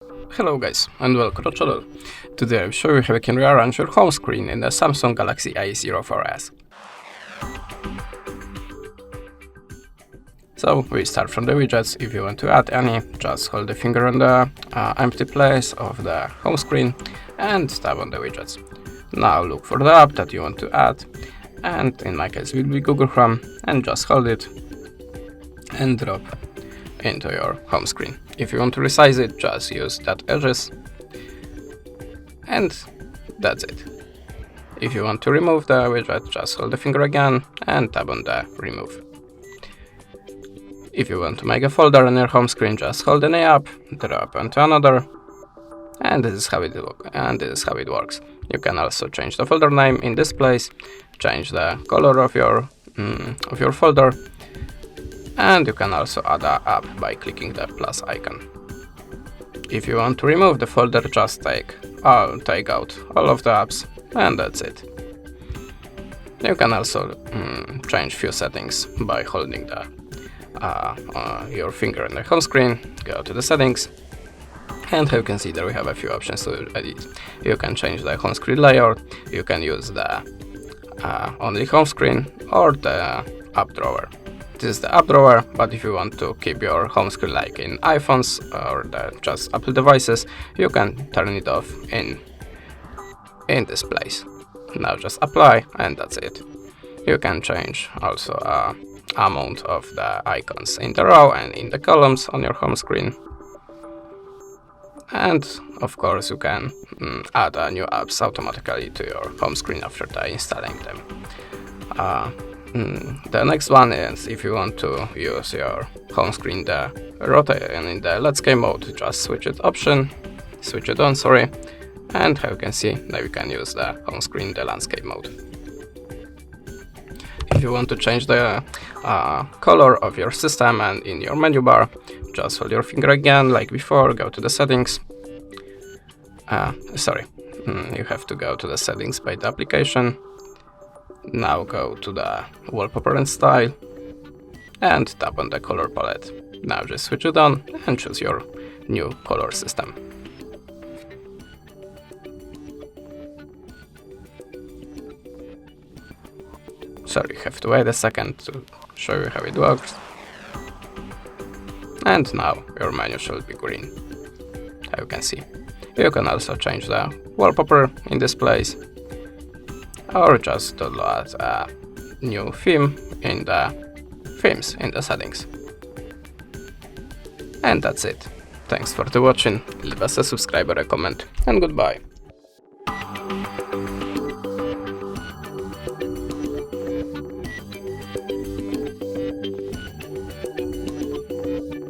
Hello guys, and welcome to the channel. Today I'll show you how you can rearrange your home screen in the Samsung Galaxy A04S. So we start from the widgets. If you want to add any, just hold the finger on the empty place of the home screen and tap on the widgets. Now look for the app that you want to add, and in my case it will be Google Chrome, and just hold it and drop into your home screen. If you want to resize it, just use that edges, and that's it. If you want to remove the widget, just hold the finger again and tap on the remove. If you want to make a folder on your home screen, just hold any app, drop onto another, and this is how it works. You can also change the folder name in this place, change the color of your folder, and you can also add an app by clicking the plus icon. If you want to remove the folder, just take out all of the apps, and that's it. You can also change few settings by holding your finger on the home screen, go to the settings, and you can see there we have a few options to edit. You can change the home screen layout, you can use the only home screen or the app drawer. This is the app drawer, but if you want to keep your home screen like in iPhones or just Apple devices, you can turn it off in this place. Now just apply, and that's it. You can change also amount of the icons in the row and in the columns on your home screen. And of course you can add new apps automatically to your home screen after installing them. The next one is if you want to use your home screen the rotate and in the landscape mode, just switch it on, and how you can see now you can use the home screen the landscape mode. If you want to change the color of your system and in your menu bar, just hold your finger again like before, go to the settings. You have to go to the settings by the application. Now go to the wallpaper and style and tap on the color palette. Now just switch it on and choose your new color system. Sorry, you have to wait a second to show you how it works. And now your menu should be green, how you can see. You can also change the wallpaper in this place, or just download a new theme in the themes in the settings. And that's it. Thanks for watching, leave us a subscribe or a comment, and goodbye.